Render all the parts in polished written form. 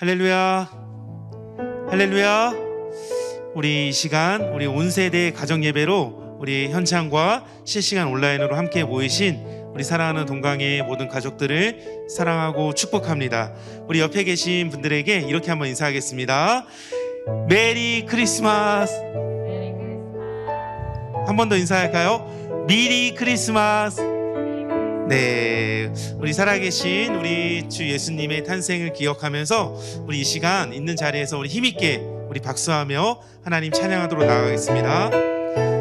할렐루야, 할렐루야. 우리 이 시간 우리 온 세대 가정 예배로 우리 현장과 실시간 온라인으로 함께 모이신 우리 사랑하는 동강의 모든 가족들을 사랑하고 축복합니다. 우리 옆에 계신 분들에게 이렇게 한번 인사하겠습니다. 메리 크리스마스. 한 번 더 인사할까요? 미리 크리스마스. 네, 우리 살아계신 우리 주 예수님의 탄생을 기억하면서 우리 이 시간 있는 자리에서 우리 힘있게 우리 박수하며 하나님 찬양하도록 나가겠습니다.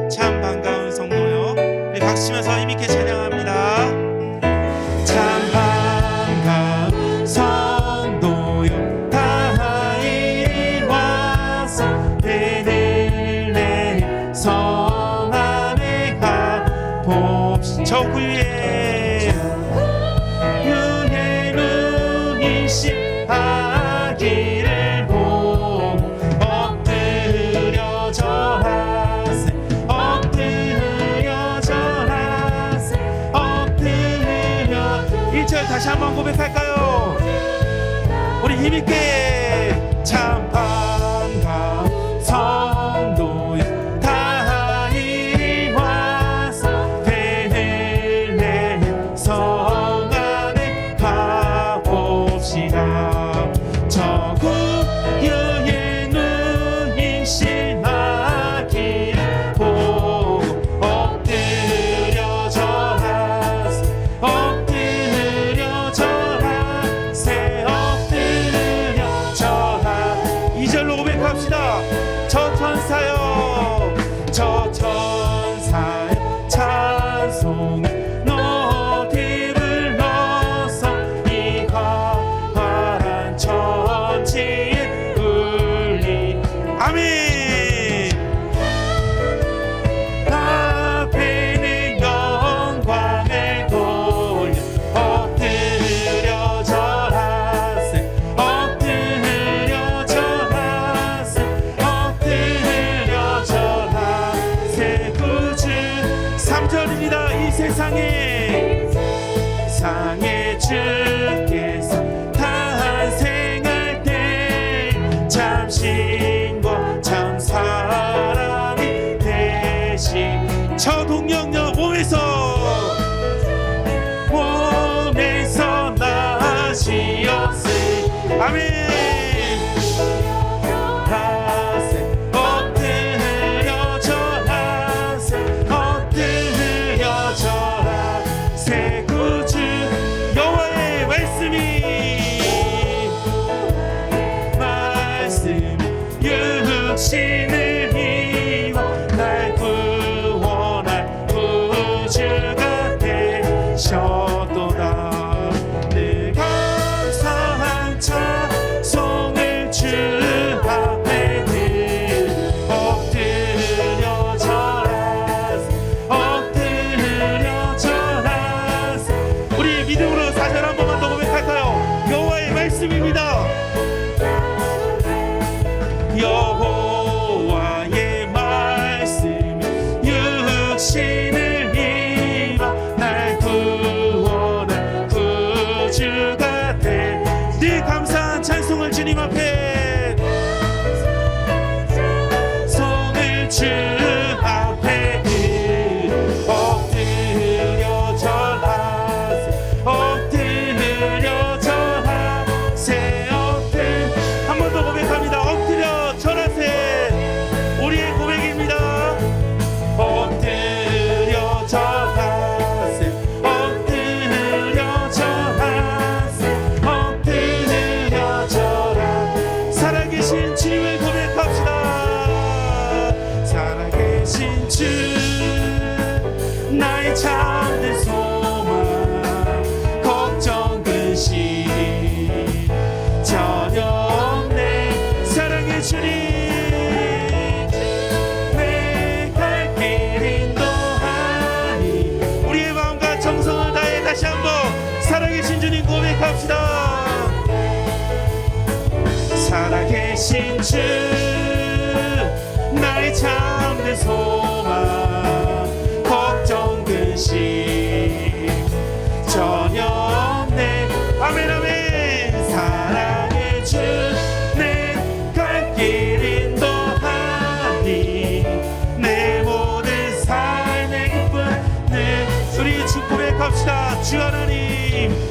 참 반가운 성도요, 우리 박수치면서 힘있게 찬양합니다. 참 반가운 성도요, 다 이리 와서 베들레헴 성 안에 가봅시다. 저 구유에 아기를 보고 엎드려 절하세, 엎드려 절하세, 엎드려. 1절 다시 한번 고백할까요? 우리 힘있게. 참 반가운 성도여, 다 이리 와서 베들레헴 성 안에 가봅시다. 저 구유에 누이신 아기를 보고 엎드려 절하세, 엎드려 절하세, 엎드려 절하. 2절로 고백합시다. 저 천사여, 저 천사의 찬송을 높이 불러서 이 광활한 천지에 울리. 아멘. 앞에는 영광을 돌려 엎드려 절하세, 엎드려 절하세, 엎드려 절하세. 구주 3절입니다. 이 세상에 주께서 탄생할 때 참 신과 참 사람이 되신 저 동력녀 몸에서 나시었으니. 아멘. 엎드려 절하세, 엎드려 절하세. 구주 여호와의 말씀이 육신을 입어 날 구원할 구주가 되셨도다. 늘 감사한 찬송을 주 앞에 들어 엎드려 절하세, 엎드려 절하세. 우리 믿음으로 4절 한 번만 더 고백할까요? 여호와의 말씀입니다. 여호와의 말씀이 육신을 입어 날 구원할 구주가 돼. 늘 감사한 찬송을 주님 앞에, 손을 주 앞에 들어 엎드려 절하세, 엎드려 절하세, 엎드려. 한 번 더 고백합니다. 엎드려 절하세. 우리의 고백입니다. 엎드려 절하세, 엎드려 절하세, 엎드려 절하. 살아계신 주님을 고백합시다. 살아계신 주, 나의 참된 소망, 걱정 근심 전혀 없네. 사랑의 주님, 내 갈 길 인도하니. 우리의 마음과 정성을 다해 다시 한번 살아계신 주님 고백합시다. 살아계신 주, 나의 참된 소망, 걱정 근심 전혀 없네. 아멘 아멘. 사랑의 주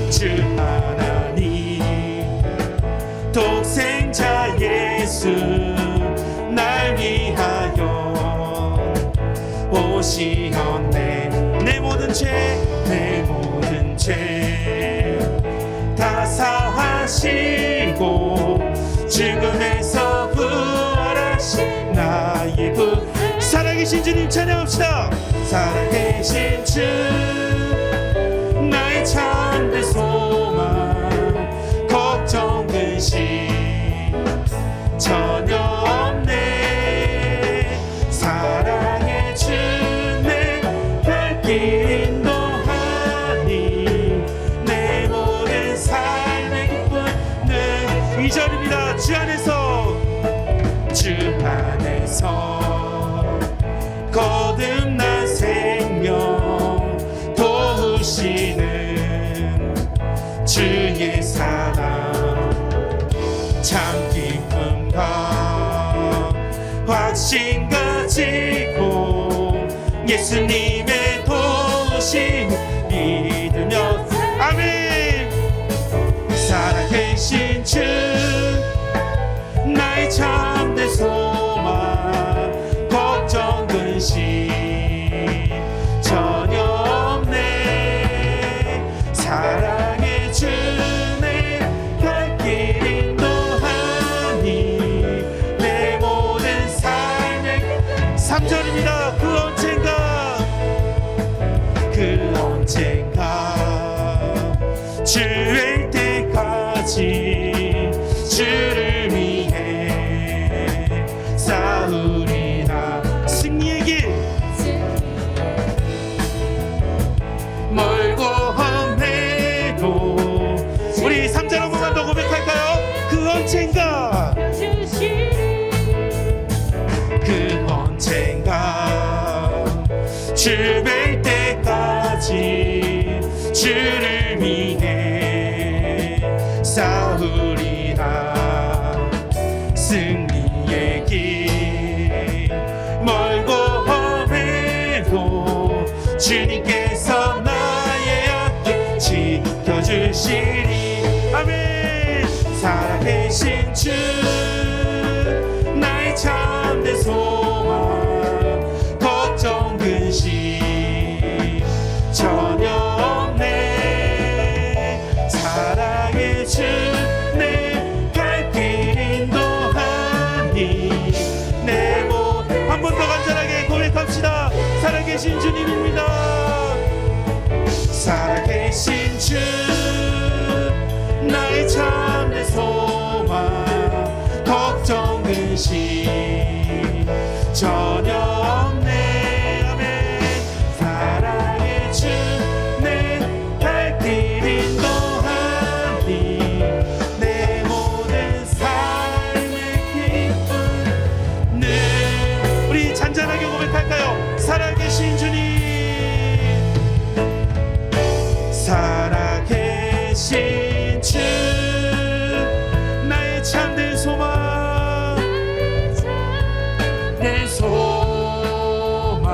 주 하나님 독생자 예수 날 위하여 오시었네. 내 모든 죄 다 사하시고 죽음에서 부활하신 나의 구 살아계신 주님 찬양합시다. 살아계신 주 나의 참된 소망 걱정 근심 전혀 없네. 사랑의 주 내 갈 길 인도하니 내 모든 삶의 기쁨은 2절입니다. 주 안에서 거듭난 생명 도우시는 주의 사랑 참 기쁨과 확신 가지고 예수님의 도우심 믿으며 아멘. 살아계신 주 나의 참된 소망 걱정 근심 전혀 없네. 사랑의 주 내 갈 길 인도하니 내 모든 삶의 3절입니다. 그 언젠가 주일 때까지 주를 위해 싸우리라. 승리의 길 멀고 험해도 우리 3절 한 번만 더 고백할까요? 그 언젠가 주뵐 때까지 주를 위해 싸우리라. 승리의 길 멀고 험해도 주님께서 나의 앞길 지켜주시리. 아멘. 살아계신 주 나의 참된 소망 걱정 근심 전혀 없네. 사랑의 주 내 갈 길 인도하니 내 모든 한 번 더 간절하게 고백합시다. 살아계신 주님입니다. 살아계신 주 나의 참된 소망 걱정 근심 전혀 없네. 아멘. 사랑의 주 내 갈 길 인도하니 내 모든 삶의 기쁨 늘 우리 잔잔하게 고백할까요? 살아계신 주님 살아계신 주 나의 참된 소망 내 소망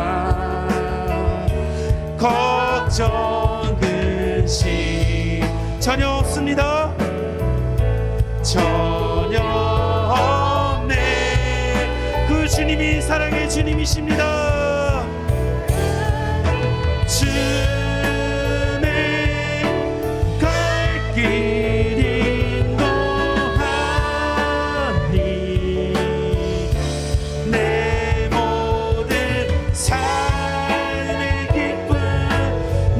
걱정 근심 전혀 없습니다. 전혀 없네. 그 주님이 사랑의 주님이십니다. 주의 갈 길 인도하니 내 모든 삶의 기쁨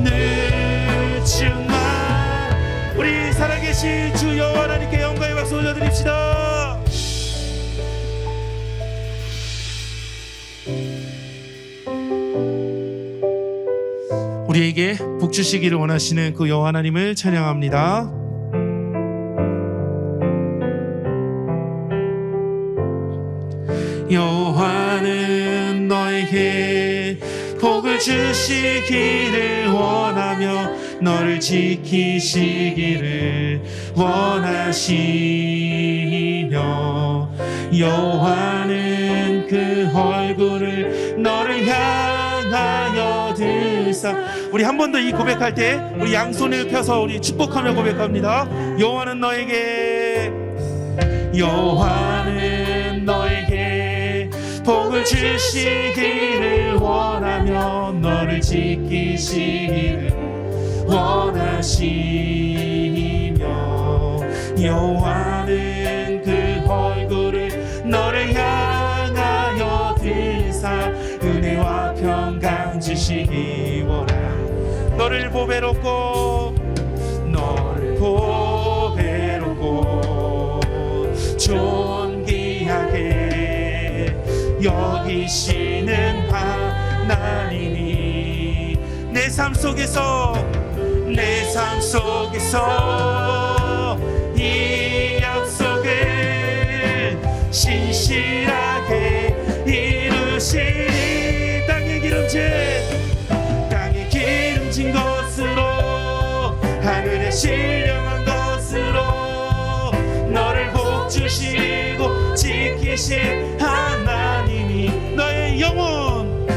늘 충만. 우리 살아계신 주 여호와 하나님께 영광의 박수 올려드립시다. 우리에게 복 주시기를 원하시는 그 여호와 하나님을 찬양합니다. 여호와는 너에게 복을 주시기를 원하며 너를 지키시기를 원하시며 여호와는 그 얼굴을 너를 향하여 드사 주시옵소서. 우리 한 번 더 이 고백할 때 우리 양손을 펴서 우리 축복하며 고백합니다. 여호와는 너에게 복을 주시기를 원하며 너를 지키시기를 원하시며 여호와는 그 얼굴을 너를 향하여 들사 은혜와 평강 주시기 원하며 너를 보배롭고 존귀하게 여기시는 하나님이 내 삶 속에서 이 약속을 신실하게 이루시니 땅에 기름진 것으로 하늘에 신령한 것으로 너를 복주시고 지키실 하나님이 너의 영혼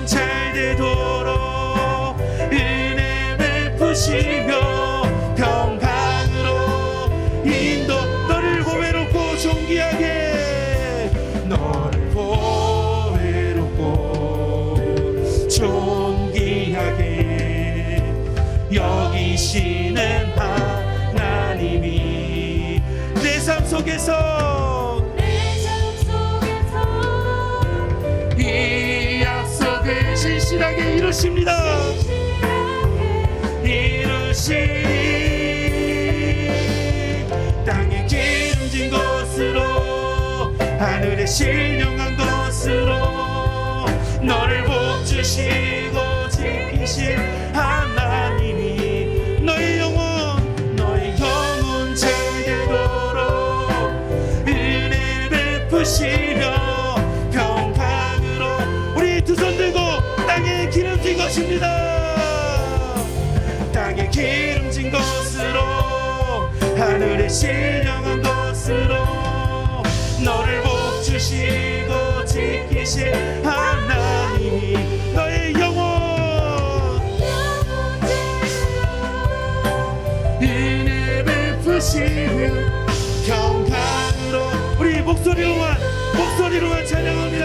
잘 되도록 은혜 베푸시며 평강으로 인도 너를 보배롭고 존귀하게 여기시는 하나님이 내 삶 속에서 이 약속을 신실하게 이루십니다. 땅에 기름진 것으로 하늘에 신령한 것으로 너를 복주시고 지키실 하나님이 너의 영혼 잘 되도록 은혜 베푸시며 평강으로 우리 두 손 들고 땅에 기름진 것입니다. 땅에 기름진 것으로 하늘에 신령한 것으로 너를 복주시고 지키실 하나님이 너의 영혼 은혜 베푸시며 평강으로 우리 목소리로만 찬양합니다.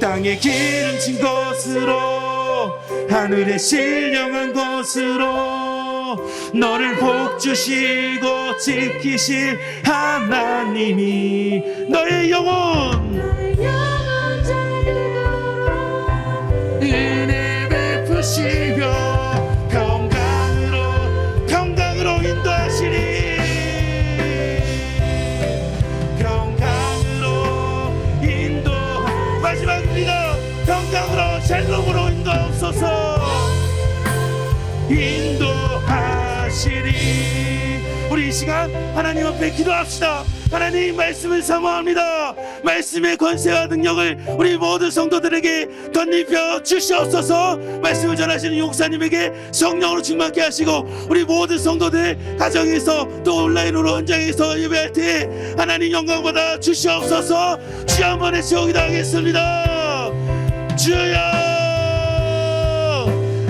땅에 기름진 것으로 하늘에 신령한 것으로 너를 복주시고 지키실 하나님이 너의 영혼 은혜 베푸시며 평강으로 인도하시리 마지막입니다. 평강으로 샬롬으로 인도하옵소서. 인도하시리 우리 이 시간 하나님 앞에 기도합시다. 하나님 말씀을 사모합니다. 말씀의 권세와 능력을 우리 모든 성도들에게 덧입혀 주시옵소서. 말씀을 전하시는 용사님에게 성령으로 충만케 하시고 우리 모든 성도들 가정에서 또 온라인으로 현장에서 예배할 때 하나님 영광 받아 주시옵소서. 주여 한번 외쳐기도하겠습니다. 주여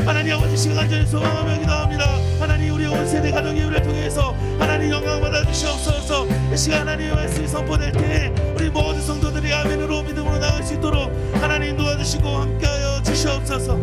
하나님 아버지 시간 간절히 소망하며 기도합니다. 하나님 우리 온 세대 가정 예배를 통해서 하나님 영광 받아 주시옵소서. 이 시간 하나님의 말씀이 선포될 때 우리 모든 성도들이 아멘으로 믿음으로 나갈 수 있도록 하나님 도와주시고 함께하여 주시옵소서.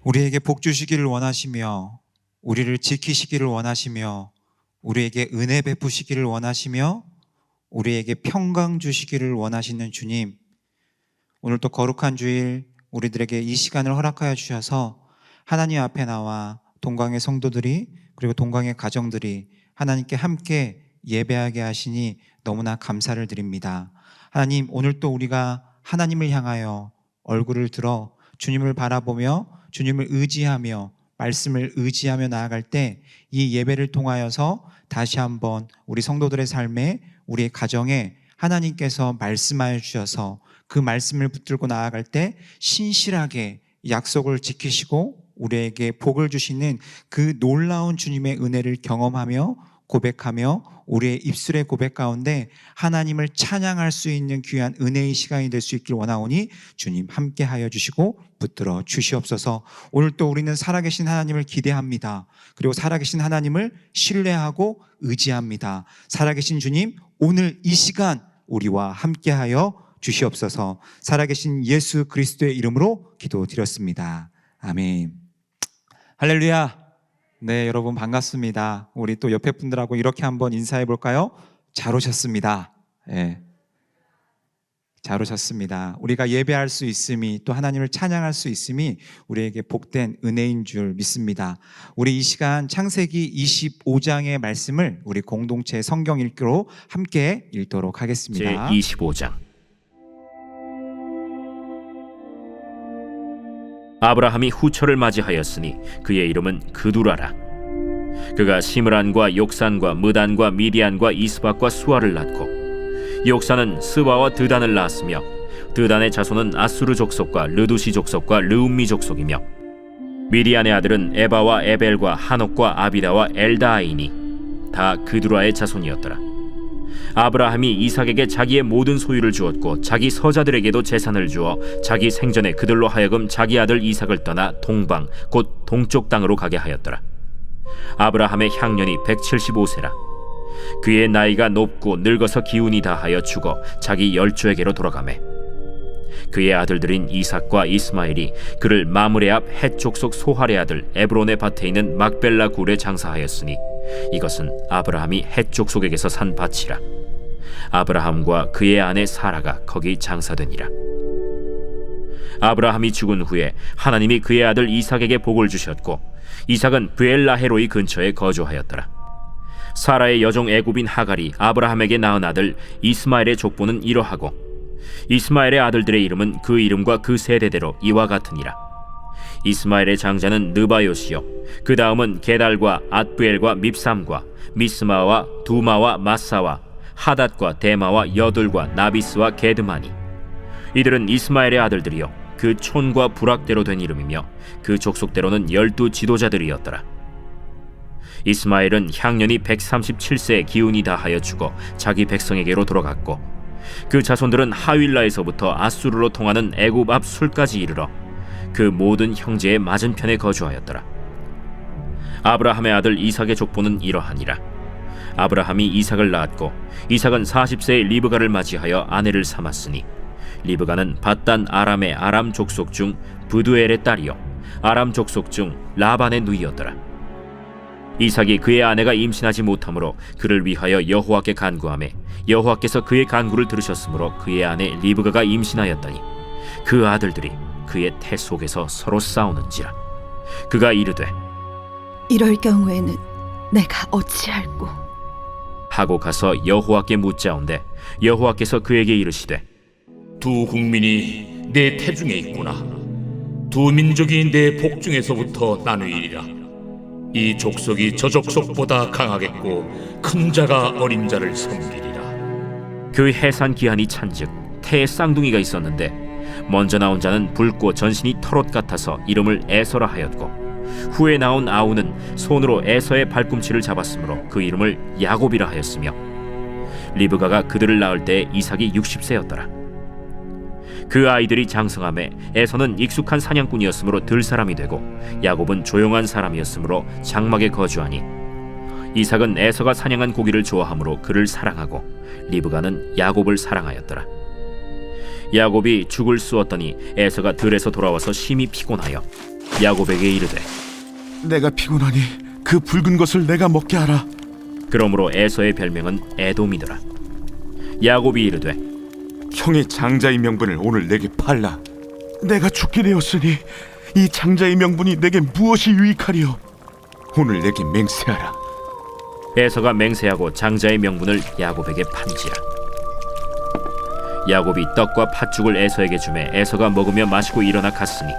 우리에게 복 주시기를 원하시며 우리를 지키시기를 원하시며 우리에게 은혜 베푸시기를 원하시며 우리에게 평강 주시기를 원하시는 주님, 오늘 또 거룩한 주일 우리들에게 이 시간을 허락하여 주셔서 하나님 앞에 나와 동강의 성도들이 그리고 동강의 가정들이 하나님께 함께 예배하게 하시니 너무나 감사를 드립니다. 하나님, 오늘 또 우리가 하나님을 향하여 얼굴을 들어 주님을 바라보며 주님을 의지하며 말씀을 의지하며 나아갈 때 이 예배를 통하여서 다시 한번 우리 성도들의 삶에, 우리의 가정에 하나님께서 말씀하여 주셔서 그 말씀을 붙들고 나아갈 때 신실하게 약속을 지키시고 우리에게 복을 주시는 그 놀라운 주님의 은혜를 경험하며 고백하며 우리의 입술의 고백 가운데 하나님을 찬양할 수 있는 귀한 은혜의 시간이 될 수 있길 원하오니 주님 함께하여 주시고 붙들어 주시옵소서. 오늘 또 우리는 살아계신 하나님을 기대합니다. 그리고 살아계신 하나님을 신뢰하고 의지합니다. 살아계신 주님, 오늘 이 시간 우리와 함께하여 주시옵소서. 살아계신 예수 그리스도의 이름으로 기도드렸습니다. 아멘. 할렐루야. 네, 여러분 반갑습니다. 우리 또 옆에 분들하고 이렇게 한번 인사해 볼까요? 잘 오셨습니다. 네. 잘 오셨습니다. 우리가 예배할 수 있음이, 또 하나님을 찬양할 수 있음이 우리에게 복된 은혜인 줄 믿습니다. 우리 이 시간 창세기 25장의 말씀을 우리 공동체 성경 읽기로 함께 읽도록 하겠습니다. 제25장. 아브라함이 후처를 맞이하였으니 그의 이름은 그두라라. 그가 시므란과 욕산과 무단과 미디안과 이스박과 수아를 낳고, 욕산은 스바와 드단을 낳았으며 드단의 자손은 아수르 족속과 르두시 족속과 르움미 족속이며, 미디안의 아들은 에바와 에벨과 하녹과 아비다와 엘다아이니 다 그두라의 자손이었더라. 아브라함이 이삭에게 자기의 모든 소유를 주었고 자기 서자들에게도 재산을 주어 자기 생전에 그들로 하여금 자기 아들 이삭을 떠나 동방 곧 동쪽 땅으로 가게 하였더라. 아브라함의 향년이 175세라. 그의 나이가 높고 늙어서 기운이 다하여 죽어 자기 열조에게로 돌아가매, 그의 아들들인 이삭과 이스마엘이 그를 마므레 앞 헷 족속 소할의 아들 에브론의 밭에 있는 막벨라 굴에 장사하였으니 이것은 아브라함이 헷 족속에게서 산 밭이라. 아브라함과 그의 아내 사라가 거기 장사되니라. 아브라함이 죽은 후에 하나님이 그의 아들 이삭에게 복을 주셨고, 이삭은 브엘라헤로이 근처에 거주하였더라. 사라의 여종 애굽인 하갈이 아브라함에게 낳은 아들 이스마엘의 족보는 이러하고, 이스마엘의 아들들의 이름은 그 이름과 그 세대대로 이와 같으니라. 이스마엘의 장자는 느바요시요, 그 다음은 게달과 앗부엘과 밉삼과 미스마와 두마와 마사와 하닷과 데마와 여둘과 나비스와 게드마니. 이들은 이스마엘의 아들들이요 그 촌과 부락대로 된 이름이며 그 족속대로는 12 지도자들이었더라. 이스마엘은 향년이 137세에 기운이 다하여 죽어 자기 백성에게로 돌아갔고, 그 자손들은 하윌라에서부터 아수르로 통하는 애굽 앞 술까지 이르러 그 모든 형제의 맞은편에 거주하였더라. 아브라함의 아들 이삭의 족보는 이러하니라. 아브라함이 이삭을 낳았고, 이삭은 40세에 리브가를 맞이하여 아내를 삼았으니, 리브가는 밧단 아람의 아람 족속 중 부두엘의 딸이요 아람 족속 중 라반의 누이였더라. 이삭이 그의 아내가 임신하지 못하므로 그를 위하여 여호와께 간구하매, 여호와께서 그의 간구를 들으셨으므로 그의 아내 리브가가 임신하였더니 그 아들들이 그의 태 속에서 서로 싸우는지라. 그가 이르되 이럴 경우에는 내가 어찌할꼬? 하고 가서 여호와께 묻자온데, 여호와께서 그에게 이르시되 두 국민이 내 태중에 있구나. 두 민족이 내 복중에서부터 나누이리라. 이 족속이 저 족속보다 강하겠고 큰 자가 어린 자를 섬기리라. 그 해산 기한이 찬즉 태에 쌍둥이가 있었는데, 먼저 나온 자는 붉고 전신이 털옷 같아서 이름을 에서라 하였고, 후에 나온 아우는 손으로 에서의 발꿈치를 잡았으므로 그 이름을 야곱이라 하였으며, 리브가가 그들을 낳을 때 이삭이 60세였더라. 그 아이들이 장성함에 에서는 익숙한 사냥꾼이었으므로 들 사람이 되고, 야곱은 조용한 사람이었으므로 장막에 거주하니, 이삭은 에서가 사냥한 고기를 좋아하므로 그를 사랑하고, 리브가는 야곱을 사랑하였더라. 야곱이 죽을 쑤었더니 에서가 들에서 돌아와서 심히 피곤하여 야곱에게 이르되 내가 피곤하니 그 붉은 것을 내가 먹게 하라. 그러므로 에서의 별명은 에돔이더라. 야곱이 이르되 형의 장자의 명분을 오늘 내게 팔라. 내가 죽게 되었으니 이 장자의 명분이 내게 무엇이 유익하리요? 오늘 내게 맹세하라. 에서가 맹세하고 장자의 명분을 야곱에게 판지라. 야곱이 떡과 팥죽을 에서에게 주매 에서가 먹으며 마시고 일어나 갔으니,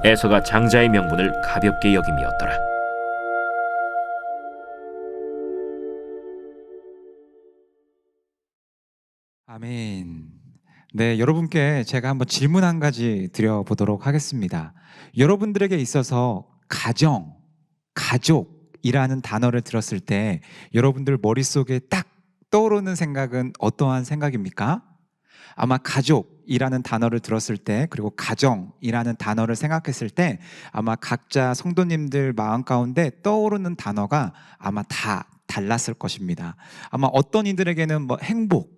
에서가 장자의 명분을 가볍게 여김이었더라. 아멘. 네, 여러분께 제가 한번 질문 한 가지 드려보도록 하겠습니다. 여러분들에게 있어서 가정, 가족이라는 단어를 들었을 때 여러분들 머릿속에 딱 떠오르는 생각은 어떠한 생각입니까? 아마 가족이라는 단어를 들었을 때, 그리고 가정이라는 단어를 생각했을 때 아마 각자 성도님들 마음 가운데 떠오르는 단어가 아마 다 달랐을 것입니다. 아마 어떤 이들에게는 뭐 행복,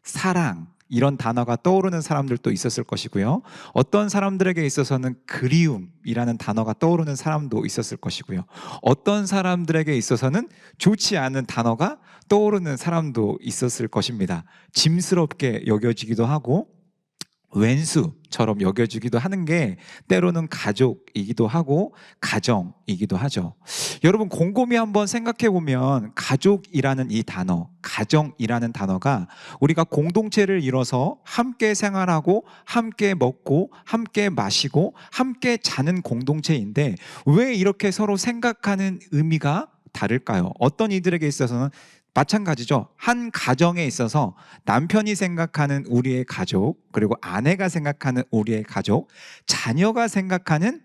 사랑 이런 단어가 떠오르는 사람들도 있었을 것이고요. 어떤 사람들에게 있어서는 그리움이라는 단어가 떠오르는 사람도 있었을 것이고요. 어떤 사람들에게 있어서는 좋지 않은 단어가 떠오르는 사람도 있었을 것입니다. 짐스럽게 여겨지기도 하고 왼수처럼 여겨지기도 하는 게 때로는 가족이기도 하고 가정이기도 하죠. 여러분 곰곰이 한번 생각해 보면 가족이라는 이 단어, 가정이라는 단어가 우리가 공동체를 이뤄서 함께 생활하고 함께 먹고 함께 마시고 함께 자는 공동체인데 왜 이렇게 서로 생각하는 의미가 다를까요? 어떤 이들에게 있어서는 마찬가지죠. 한 가정에 있어서 남편이 생각하는 우리의 가족, 그리고 아내가 생각하는 우리의 가족, 자녀가 생각하는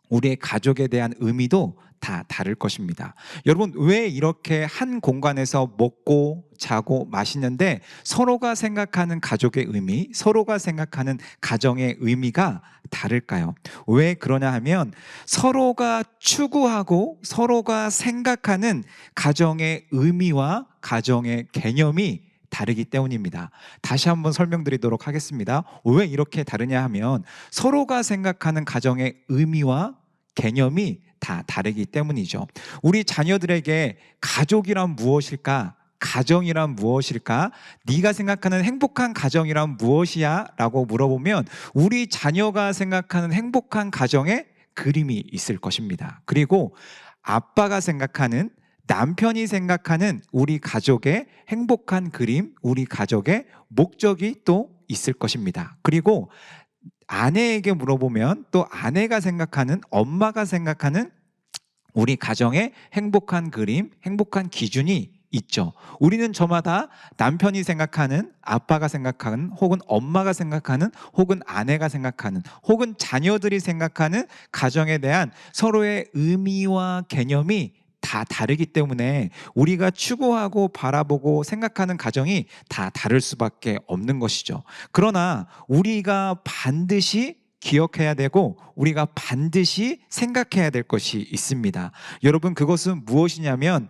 우리의 가족에 대한 의미도 다 다를 것입니다. 여러분 왜 이렇게 한 공간에서 먹고 자고 마시는데 서로가 생각하는 가족의 의미, 서로가 생각하는 가정의 의미가 다를까요? 왜 그러냐 하면 서로가 추구하고 서로가 생각하는 가정의 의미와 가정의 개념이 다르기 때문입니다. 다시 한번 설명드리도록 하겠습니다. 왜 이렇게 다르냐 하면 서로가 생각하는 가정의 의미와 개념이 다 다르기 때문이죠. 우리 자녀들에게 가족이란 무엇일까? 가정이란 무엇일까? 네가 생각하는 행복한 가정이란 무엇이야? 라고 물어보면 우리 자녀가 생각하는 행복한 가정의 그림이 있을 것입니다. 그리고 아빠가 생각하는, 남편이 생각하는 우리 가족의 행복한 그림, 우리 가족의 목적이 또 있을 것입니다. 그리고 아내에게 물어보면 또 아내가 생각하는, 엄마가 생각하는 우리 가정의 행복한 그림, 행복한 기준이 있죠. 우리는 저마다 남편이 생각하는, 아빠가 생각하는, 혹은 엄마가 생각하는, 혹은 아내가 생각하는, 혹은 자녀들이 생각하는 가정에 대한 서로의 의미와 개념이 다 다르기 때문에 우리가 추구하고 바라보고 생각하는 가정이 다 다를 수밖에 없는 것이죠. 그러나 우리가 반드시 기억해야 되고 우리가 반드시 생각해야 될 것이 있습니다. 여러분 그것은 무엇이냐면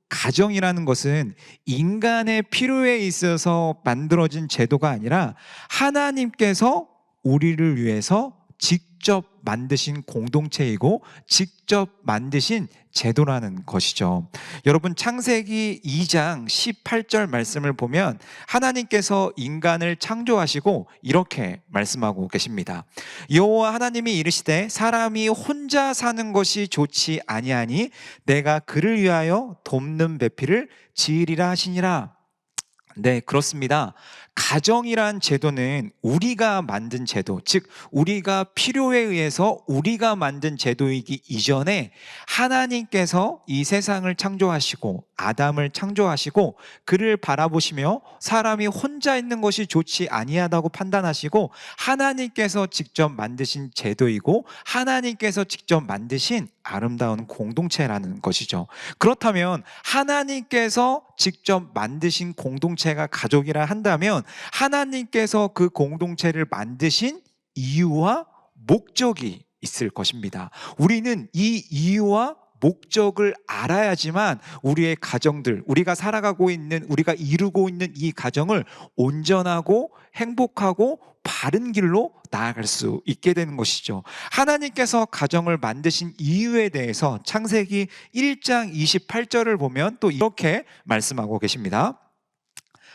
가정이라는 것은 인간의 필요에 있어서 만들어진 제도가 아니라 하나님께서 우리를 위해서 직접 만드신 공동체이고 직접 만드신 제도라는 것이죠. 여러분 창세기 2장 18절 말씀을 보면 하나님께서 인간을 창조하시고 이렇게 말씀하고 계십니다. 여호와 하나님이 이르시되 사람이 혼자 사는 것이 좋지 아니하니 내가 그를 위하여 돕는 배필을 지으리라 하시니라. 네, 그렇습니다. 가정이란 제도는 우리가 만든 제도, 즉 우리가 필요에 의해서 우리가 만든 제도이기 이전에 하나님께서 이 세상을 창조하시고 아담을 창조하시고 그를 바라보시며 사람이 혼자 있는 것이 좋지 아니하다고 판단하시고 하나님께서 직접 만드신 제도이고 하나님께서 직접 만드신 아름다운 공동체라는 것이죠. 그렇다면 하나님께서 직접 만드신 공동체가 가족이라 한다면 하나님께서 그 공동체를 만드신 이유와 목적이 있을 것입니다. 우리는 이 이유와 목적을 알아야지만 우리의 가정들, 우리가 살아가고 있는, 우리가 이루고 있는 이 가정을 온전하고 행복하고 바른 길로 나아갈 수 있게 되는 것이죠. 하나님께서 가정을 만드신 이유에 대해서 창세기 1장 28절을 보면 또 이렇게 말씀하고 계십니다.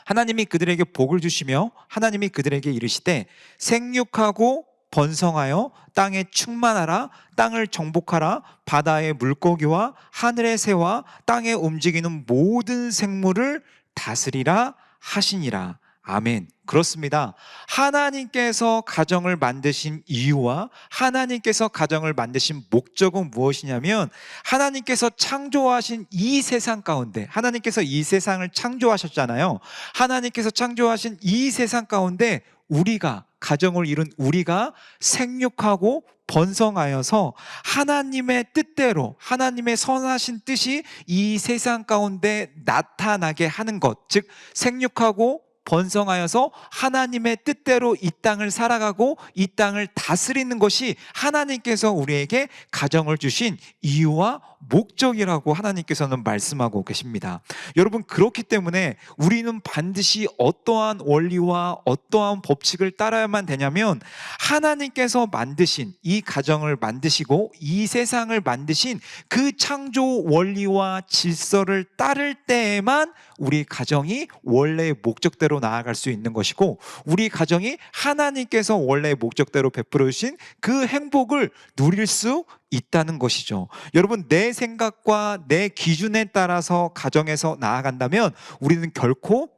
하나님이 그들에게 복을 주시며 하나님이 그들에게 이르시되 생육하고 번성하여 땅에 충만하라, 땅을 정복하라, 바다의 물고기와 하늘의 새와 땅에 움직이는 모든 생물을 다스리라 하시니라. 아멘. 그렇습니다. 하나님께서 가정을 만드신 이유와 하나님께서 가정을 만드신 목적은 무엇이냐면, 하나님께서 창조하신 이 세상 가운데, 하나님께서 이 세상을 창조하셨잖아요. 하나님께서 창조하신 이 세상 가운데 우리가, 가정을 이룬 우리가 생육하고 번성하여서 하나님의 뜻대로, 하나님의 선하신 뜻이 이 세상 가운데 나타나게 하는 것, 즉 생육하고 번성하여서 하나님의 뜻대로 이 땅을 살아가고 이 땅을 다스리는 것이 하나님께서 우리에게 가정을 주신 이유와 목적이라고 하나님께서는 말씀하고 계십니다. 여러분, 그렇기 때문에 우리는 반드시 어떠한 원리와 어떠한 법칙을 따라야만 되냐면, 하나님께서 만드신 이 가정을 만드시고 이 세상을 만드신 그 창조 원리와 질서를 따를 때에만 우리 가정이 원래의 목적대로 나아갈 수 있는 것이고, 우리 가정이 하나님께서 원래의 목적대로 베풀어 주신 그 행복을 누릴 수 있다는 것이죠. 여러분, 내 생각과 내 기준에 따라서 가정에서 나아간다면 우리는 결코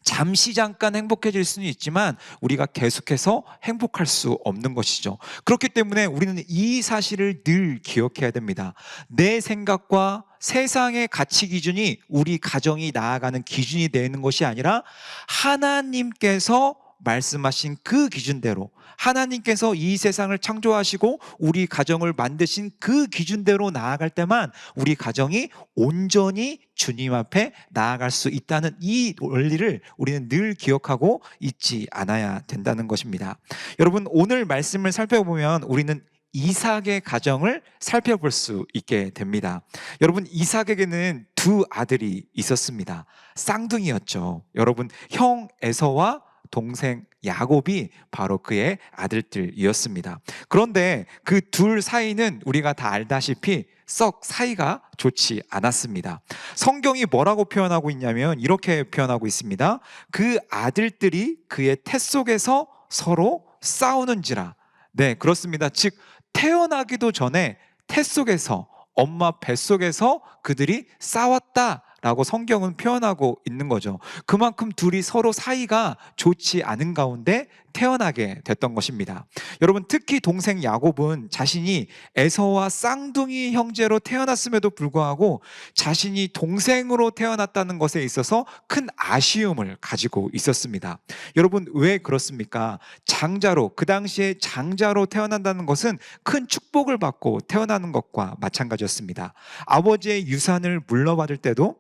잠시 잠깐 행복해질 수는 있지만 우리가 계속해서 행복할 수 없는 것이죠. 그렇기 때문에 우리는 이 사실을 늘 기억해야 됩니다. 내 생각과 세상의 가치 기준이 우리 가정이 나아가는 기준이 되는 것이 아니라, 하나님께서 말씀하신 그 기준대로, 하나님께서 이 세상을 창조하시고 우리 가정을 만드신 그 기준대로 나아갈 때만 우리 가정이 온전히 주님 앞에 나아갈 수 있다는 이 원리를 우리는 늘 기억하고 잊지 않아야 된다는 것입니다. 여러분, 오늘 말씀을 살펴보면 우리는 이삭의 가정을 살펴볼 수 있게 됩니다. 여러분, 이삭에게는 두 아들이 있었습니다. 쌍둥이였죠. 여러분, 형 에서와 동생 야곱이 바로 그의 아들들이었습니다. 그런데 그 둘 사이는 우리가 다 알다시피 썩 사이가 좋지 않았습니다. 성경이 뭐라고 표현하고 있냐면 이렇게 표현하고 있습니다. 그 아들들이 그의 태 속에서 서로 싸우는지라. 네, 그렇습니다. 즉 태어나기도 전에 태 속에서, 엄마 뱃속에서 그들이 싸웠다라고 성경은 표현하고 있는 거죠. 그만큼 둘이 서로 사이가 좋지 않은 가운데 태어나게 됐던 것입니다. 여러분, 특히 동생 야곱은 자신이 에서와 쌍둥이 형제로 태어났음에도 불구하고 자신이 동생으로 태어났다는 것에 있어서 큰 아쉬움을 가지고 있었습니다. 여러분, 왜 그렇습니까? 장자로, 그 당시에 장자로 태어난다는 것은 큰 축복을 받고 태어나는 것과 마찬가지였습니다. 아버지의 유산을 물려받을 때도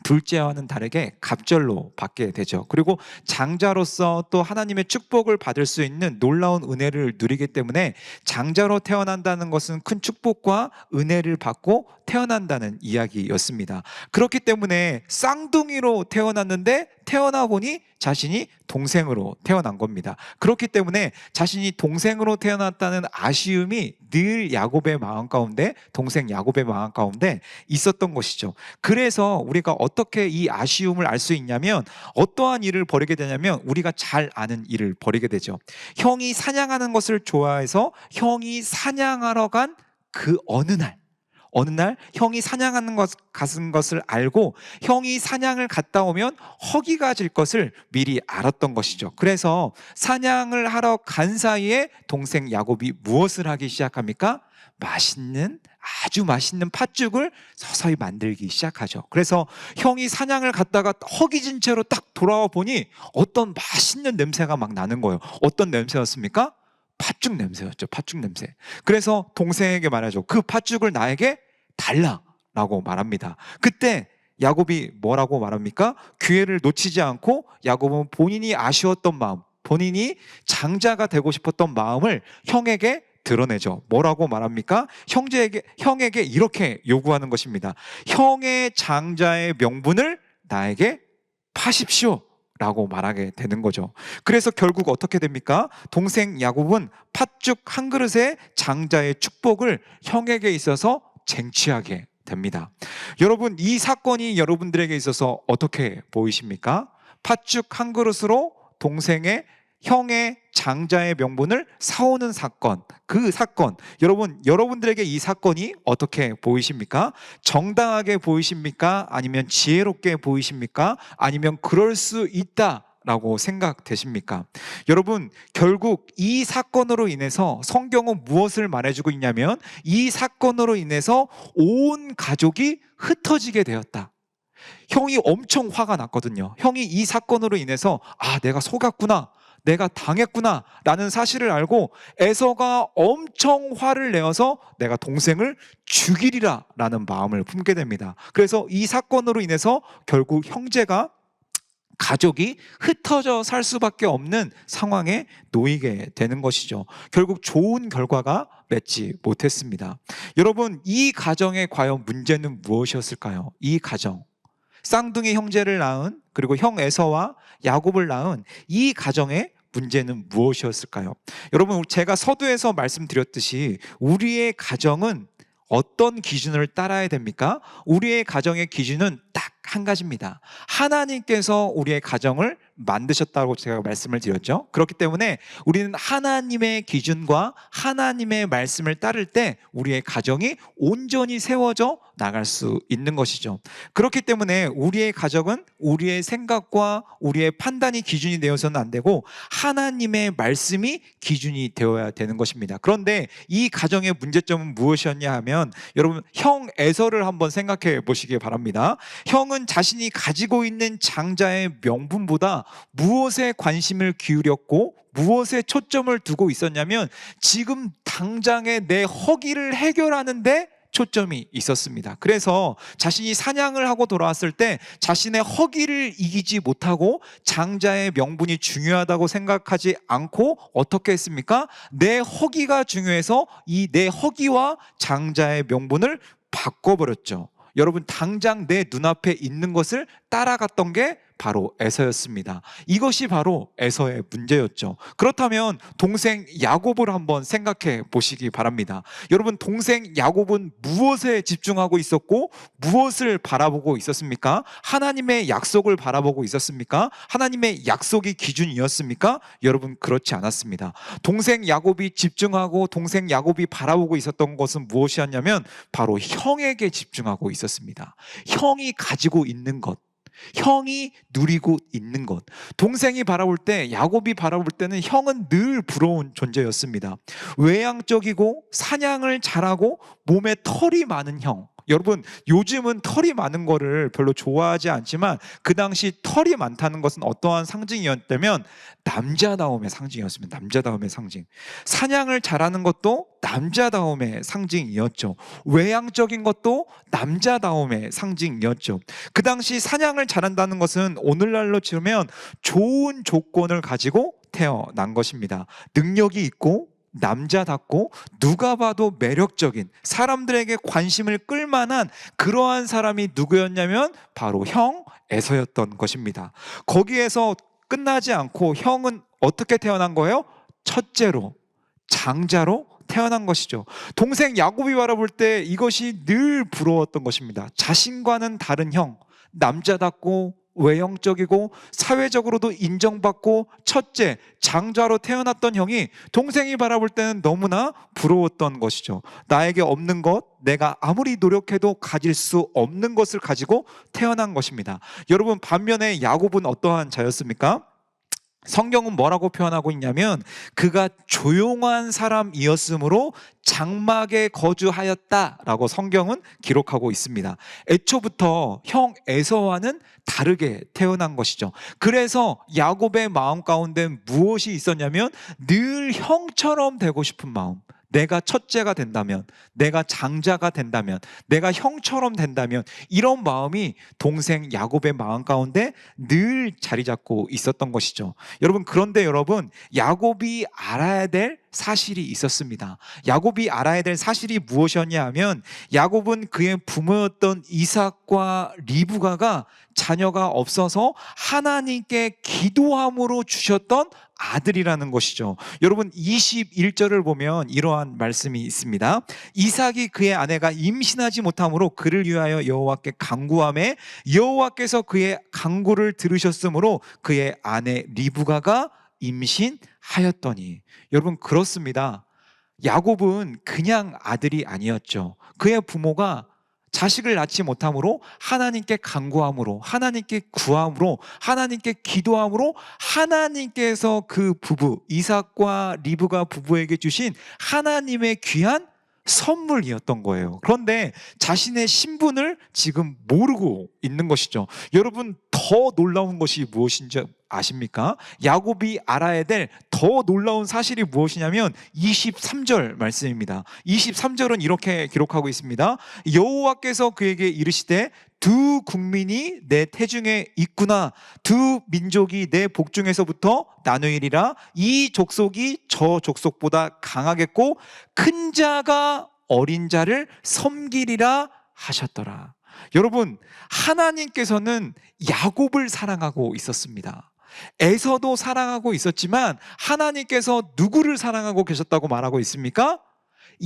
둘째와는 다르게 갑절로 받게 되죠. 그리고 장자로서 또 하나님의 축복을 받을 수 있는 놀라운 은혜를 누리기 때문에 장자로 태어난다는 것은 큰 축복과 은혜를 받고 태어난다는 이야기였습니다. 그렇기 때문에 쌍둥이로 태어났는데 태어나 보니 자신이 동생으로 태어난 겁니다. 그렇기 때문에 자신이 동생으로 태어났다는 아쉬움이 늘 야곱의 마음 가운데, 동생 야곱의 마음 가운데 있었던 것이죠. 그래서 우리가 어떻게 이 아쉬움을 알 수 있냐면, 어떠한 일을 벌이게 되냐면 우리가 잘 아는 일을 벌이게 되죠. 형이 사냥하는 것을 좋아해서 형이 사냥하러 간 그 어느 날 형이 사냥하는 갔은 것을 알고 형이 사냥을 갔다 오면 허기가 질 것을 미리 알았던 것이죠. 그래서 사냥을 하러 간 사이에 동생 야곱이 무엇을 하기 시작합니까? 아주 맛있는 팥죽을 서서히 만들기 시작하죠. 그래서 형이 사냥을 갔다가 허기진 채로 딱 돌아와 보니 어떤 맛있는 냄새가 막 나는 거예요. 어떤 냄새였습니까? 팥죽 냄새였죠. 팥죽 냄새. 그래서 동생에게 말하죠. 그 팥죽을 나에게 달라라고 말합니다. 그때 야곱이 뭐라고 말합니까? 기회를 놓치지 않고 야곱은 본인이 아쉬웠던 마음, 본인이 장자가 되고 싶었던 마음을 형에게 드러내죠. 뭐라고 말합니까? 형에게 이렇게 요구하는 것입니다. 형의 장자의 명분을 나에게 파십시오 라고 말하게 되는 거죠. 그래서 결국 어떻게 됩니까? 동생 야곱은 팥죽 한 그릇의 장자의 축복을 형에게 있어서 쟁취하게 됩니다. 여러분, 이 사건이 여러분들에게 있어서 어떻게 보이십니까? 팥죽 한 그릇으로 형의 장자의 명분을 사오는 사건, 그 사건, 여러분들에게 이 사건이 어떻게 보이십니까? 정당하게 보이십니까? 아니면 지혜롭게 보이십니까? 아니면 그럴 수 있다 라고 생각되십니까? 여러분, 결국 이 사건으로 인해서 성경은 무엇을 말해주고 있냐면 이 사건으로 인해서 온 가족이 흩어지게 되었다. 형이 엄청 화가 났거든요. 형이 이 사건으로 인해서 내가 속았구나, 내가 당했구나 라는 사실을 알고 에서가 엄청 화를 내어서 내가 동생을 죽이리라 라는 마음을 품게 됩니다. 그래서 이 사건으로 인해서 결국 형제가, 가족이 흩어져 살 수밖에 없는 상황에 놓이게 되는 것이죠. 결국 좋은 결과가 맺지 못했습니다. 여러분, 이 가정의 과연 문제는 무엇이었을까요? 이 가정, 쌍둥이 형제를 낳은, 그리고 형 에서와 야곱을 낳은 이 가정의 문제는 무엇이었을까요? 여러분, 제가 서두에서 말씀드렸듯이 우리의 가정은 어떤 기준을 따라야 됩니까? 우리의 가정의 기준은 딱 한 가지입니다. 하나님께서 우리의 가정을 만드셨다고 제가 말씀을 드렸죠. 그렇기 때문에 우리는 하나님의 기준과 하나님의 말씀을 따를 때 우리의 가정이 온전히 세워져 나갈 수 있는 것이죠. 그렇기 때문에 우리의 가정은 우리의 생각과 우리의 판단이 기준이 되어서는 안 되고 하나님의 말씀이 기준이 되어야 되는 것입니다. 그런데 이 가정의 문제점은 무엇이었냐 하면, 여러분, 형 에서를 한번 생각해 보시기 바랍니다. 형은 자신이 가지고 있는 장자의 명분보다 무엇에 관심을 기울였고 무엇에 초점을 두고 있었냐면 지금 당장의 내 허기를 해결하는 데 초점이 있었습니다. 그래서 자신이 사냥을 하고 돌아왔을 때 자신의 허기를 이기지 못하고 장자의 명분이 중요하다고 생각하지 않고 어떻게 했습니까? 내 허기가 중요해서 이 내 허기와 장자의 명분을 바꿔버렸죠. 여러분, 당장 내 눈앞에 있는 것을 따라갔던 게 바로 에서였습니다. 이것이 바로 에서의 문제였죠. 그렇다면 동생 야곱을 한번 생각해 보시기 바랍니다. 여러분, 동생 야곱은 무엇에 집중하고 있었고 무엇을 바라보고 있었습니까? 하나님의 약속을 바라보고 있었습니까? 하나님의 약속이 기준이었습니까? 여러분, 그렇지 않았습니다. 동생 야곱이 집중하고 동생 야곱이 바라보고 있었던 것은 무엇이었냐면 바로 형에게 집중하고 있었습니다. 형이 가지고 있는 것, 형이 누리고 있는 것. 동생이 바라볼 때, 야곱이 바라볼 때는 형은 늘 부러운 존재였습니다. 외향적이고 사냥을 잘하고 몸에 털이 많은 형. 여러분, 요즘은 털이 많은 거를 별로 좋아하지 않지만 그 당시 털이 많다는 것은 어떠한 상징이었다면 남자다움의 상징이었습니다. 남자다움의 상징. 사냥을 잘하는 것도 남자다움의 상징이었죠. 외향적인 것도 남자다움의 상징이었죠. 그 당시 사냥을 잘한다는 것은 오늘날로 치면 좋은 조건을 가지고 태어난 것입니다. 능력이 있고 남자답고 누가 봐도 매력적인, 사람들에게 관심을 끌만한 그러한 사람이 누구였냐면 바로 형 에서였던 것입니다. 거기에서 끝나지 않고 형은 어떻게 태어난 거예요? 첫째로, 장자로 태어난 것이죠. 동생 야곱이 바라볼 때 이것이 늘 부러웠던 것입니다. 자신과는 다른 형, 남자답고 외형적이고 사회적으로도 인정받고 첫째, 장자로 태어났던 형이 동생이 바라볼 때는 너무나 부러웠던 것이죠. 나에게 없는 것, 내가 아무리 노력해도 가질 수 없는 것을 가지고 태어난 것입니다. 여러분, 반면에 야곱은 어떠한 자였습니까? 성경은 뭐라고 표현하고 있냐면 그가 조용한 사람이었으므로 장막에 거주하였다라고 성경은 기록하고 있습니다. 애초부터 형 에서와는 다르게 태어난 것이죠. 그래서 야곱의 마음 가운데 무엇이 있었냐면 늘 형처럼 되고 싶은 마음. 내가 첫째가 된다면, 내가 장자가 된다면, 내가 형처럼 된다면, 이런 마음이 동생 야곱의 마음 가운데 늘 자리 잡고 있었던 것이죠. 여러분, 그런데 여러분, 야곱이 알아야 될 사실이 있었습니다. 야곱이 알아야 될 사실이 무엇이었냐 하면 야곱은 그의 부모였던 이삭과 리브가가 자녀가 없어서 하나님께 기도함으로 주셨던 아들이라는 것이죠. 여러분, 21절을 보면 이러한 말씀이 있습니다. 이삭이 그의 아내가 임신하지 못함으로 그를 위하여 여호와께 간구하매 여호와께서 그의 간구를 들으셨으므로 그의 아내 리브가가 임신하였더니. 여러분, 그렇습니다. 야곱은 그냥 아들이 아니었죠. 그의 부모가 자식을 낳지 못함으로 하나님께 간구함으로, 하나님께 구함으로, 하나님께 기도함으로 하나님께서 그 부부 이삭과 리브가 부부에게 주신 하나님의 귀한 선물이었던 거예요. 그런데 자신의 신분을 지금 모르고 있는 것이죠. 여러분, 더 놀라운 것이 무엇인지 아십니까? 야곱이 알아야 될 더 놀라운 사실이 무엇이냐면 23절 말씀입니다. 23절은 이렇게 기록하고 있습니다. 여호와께서 그에게 이르시되 두 국민이 내 태중에 있구나. 두 민족이 내 복중에서부터 나누이리라. 이 족속이 저 족속보다 강하겠고 큰 자가 어린 자를 섬기리라 하셨더라. 여러분, 하나님께서는 야곱을 사랑하고 있었습니다. 에서도 사랑하고 있었지만 하나님께서 누구를 사랑하고 계셨다고 말하고 있습니까?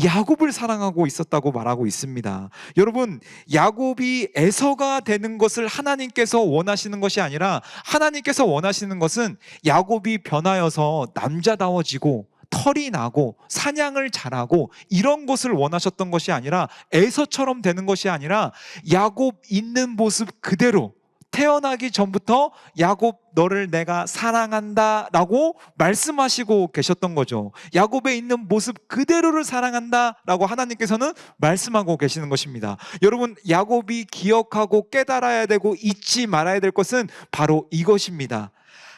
야곱을 사랑하고 있었다고 말하고 있습니다. 여러분, 야곱이 에서가 되는 것을 하나님께서 원하시는 것이 아니라 하나님께서 원하시는 것은 야곱이 변하여서 남자다워지고 털이 나고 사냥을 잘하고 이런 것을 원하셨던 것이 아니라 에서처럼 되는 것이 아니라 야곱 있는 모습 그대로 태어나기 전부터 야곱 너를 내가 사랑한다 라고 말씀하시고 계셨던 거죠. 야곱에 있는 모습 그대로를 사랑한다 라고 하나님께서는 말씀하고 계시는 것입니다. 여러분, 야곱이 기억하고 깨달아야 되고 잊지 말아야 될 것은 바로 이것입니다.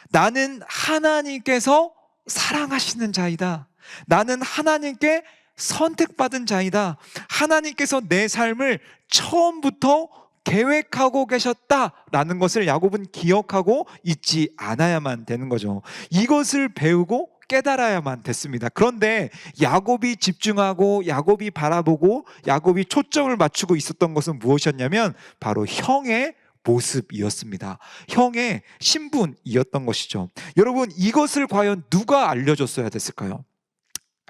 나는 하나님께서 사랑하시는 자이다. 나는 하나님께 선택받은 자이다. 하나님께서 내 삶을 처음부터 계획하고 계셨다라는 것을 야곱은 기억하고 잊지 않아야만 되는 거죠. 이것을 배우고 깨달아야만 됐습니다. 그런데 야곱이 집중하고 야곱이 바라보고 야곱이 초점을 맞추고 있었던 것은 무엇이었냐면 바로 형의 모습이었습니다. 형의 신분이었던 것이죠. 여러분, 이것을 과연 누가 알려줬어야 됐을까요?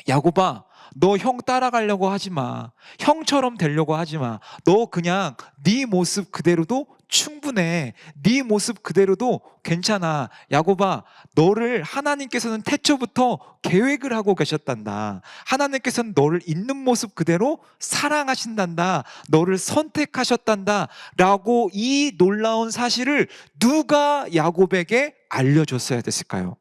야곱아, 너 형 따라가려고 하지 마. 형처럼 되려고 하지 마. 너 그냥 네 모습 그대로도 충분해. 네 모습 그대로도 괜찮아. 야곱아, 너를 하나님께서는 태초부터 계획을 하고 계셨단다. 하나님께서는 너를 있는 모습 그대로 사랑하신단다. 너를 선택하셨단다. 라고 이 놀라운 사실을 누가 야곱에게 알려줬어야 됐을까요?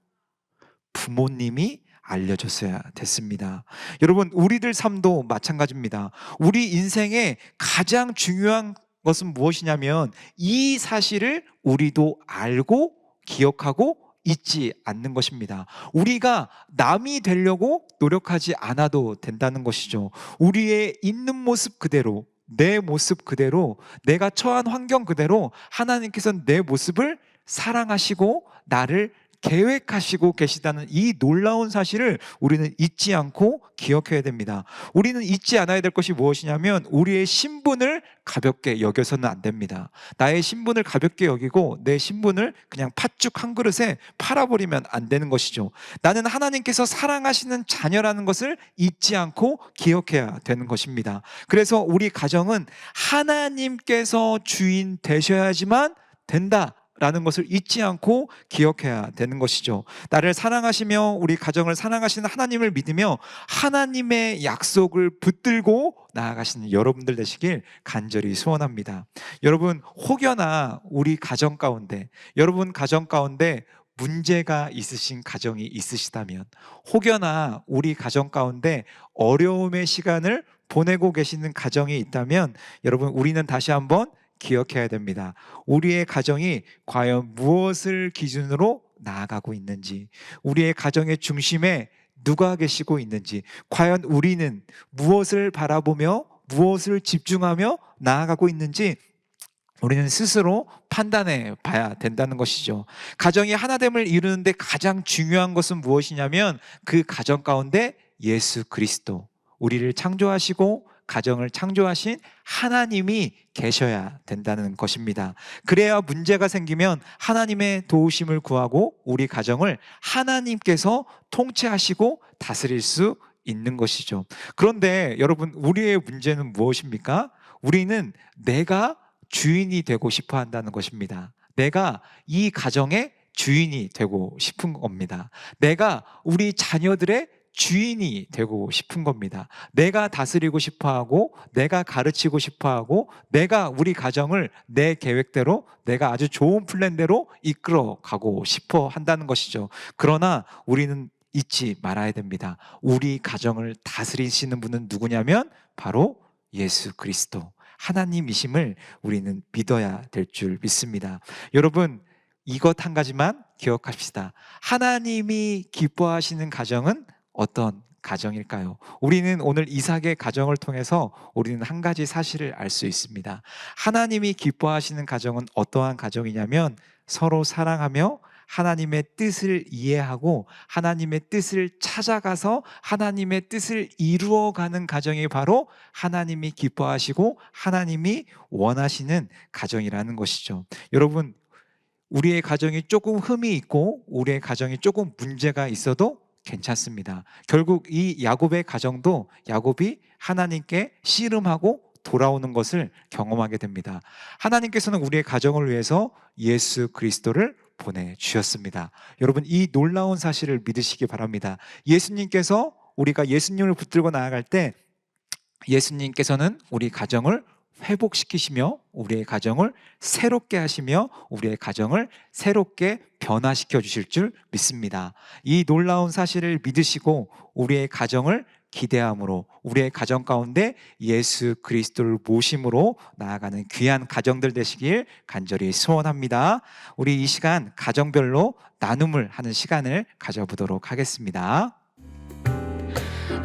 부모님이 알려줬어야 됐습니다. 여러분, 우리들 삶도 마찬가지입니다. 우리 인생의 가장 중요한 것은 무엇이냐면 이 사실을 우리도 알고 기억하고 잊지 않는 것입니다. 우리가 남이 되려고 노력하지 않아도 된다는 것이죠. 우리의 있는 모습 그대로, 내 모습 그대로, 내가 처한 환경 그대로 하나님께서는 내 모습을 사랑하시고 나를 계획하시고 계시다는 이 놀라운 사실을 우리는 잊지 않고 기억해야 됩니다. 우리는 잊지 않아야 될 것이 무엇이냐면 우리의 신분을 가볍게 여겨서는 안 됩니다. 나의 신분을 가볍게 여기고 내 신분을 그냥 팥죽 한 그릇에 팔아버리면 안 되는 것이죠. 나는 하나님께서 사랑하시는 자녀라는 것을 잊지 않고 기억해야 되는 것입니다. 그래서 우리 가정은 하나님께서 주인 되셔야지만 된다 라는 것을 잊지 않고 기억해야 되는 것이죠. 나를 사랑하시며 우리 가정을 사랑하시는 하나님을 믿으며 하나님의 약속을 붙들고 나아가시는 여러분들 되시길 간절히 소원합니다. 여러분, 혹여나 우리 가정 가운데, 여러분 가정 가운데 문제가 있으신 가정이 있으시다면, 혹여나 우리 가정 가운데 어려움의 시간을 보내고 계시는 가정이 있다면, 여러분, 우리는 다시 한번 기억해야 됩니다. 우리의 가정이 과연 무엇을 기준으로 나아가고 있는지, 우리의 가정의 중심에 누가 계시고 있는지, 과연 우리는 무엇을 바라보며 무엇을 집중하며 나아가고 있는지 우리는 스스로 판단해 봐야 된다는 것이죠. 가정이 하나됨을 이루는데 가장 중요한 것은 무엇이냐면 그 가정 가운데 예수 그리스도, 우리를 창조하시고 가정을 창조하신 하나님이 계셔야 된다는 것입니다. 그래야 문제가 생기면 하나님의 도우심을 구하고 우리 가정을 하나님께서 통치하시고 다스릴 수 있는 것이죠. 그런데 여러분, 우리의 문제는 무엇입니까? 우리는 내가 주인이 되고 싶어 한다는 것입니다. 내가 이 가정의 주인이 되고 싶은 겁니다. 내가 우리 자녀들의 주인이 되고 싶은 겁니다. 내가 다스리고 싶어 하고, 내가 가르치고 싶어 하고, 내가 우리 가정을 내 계획대로, 내가 아주 좋은 플랜대로 이끌어 가고 싶어 한다는 것이죠. 그러나 우리는 잊지 말아야 됩니다. 우리 가정을 다스리시는 분은 누구냐면 바로 예수 그리스도, 하나님이심을 우리는 믿어야 될 줄 믿습니다. 여러분, 이것 한 가지만 기억합시다. 하나님이 기뻐하시는 가정은 어떤 가정일까요? 우리는 오늘 이삭의 가정을 통해서 우리는 한 가지 사실을 알 수 있습니다. 하나님이 기뻐하시는 가정은 어떠한 가정이냐면 서로 사랑하며 하나님의 뜻을 이해하고 하나님의 뜻을 찾아가서 하나님의 뜻을 이루어가는 가정이 바로 하나님이 기뻐하시고 하나님이 원하시는 가정이라는 것이죠. 여러분, 우리의 가정이 조금 흠이 있고 우리의 가정이 조금 문제가 있어도 괜찮습니다. 결국 이 야곱의 가정도 야곱이 하나님께 씨름하고 돌아오는 것을 경험하게 됩니다. 하나님께서는 우리의 가정을 위해서 예수 그리스도를 보내주셨습니다. 여러분, 이 놀라운 사실을 믿으시기 바랍니다. 예수님께서, 우리가 예수님을 붙들고 나아갈 때 예수님께서는 우리 가정을 회복시키시며 우리의 가정을 새롭게 하시며 우리의 가정을 새롭게 변화시켜 주실 줄 믿습니다. 이 놀라운 사실을 믿으시고 우리의 가정을 기대함으로 우리의 가정 가운데 예수 그리스도를 모심으로 나아가는 귀한 가정들 되시길 간절히 소원합니다. 우리 이 시간 가정별로 나눔을 하는 시간을 가져보도록 하겠습니다.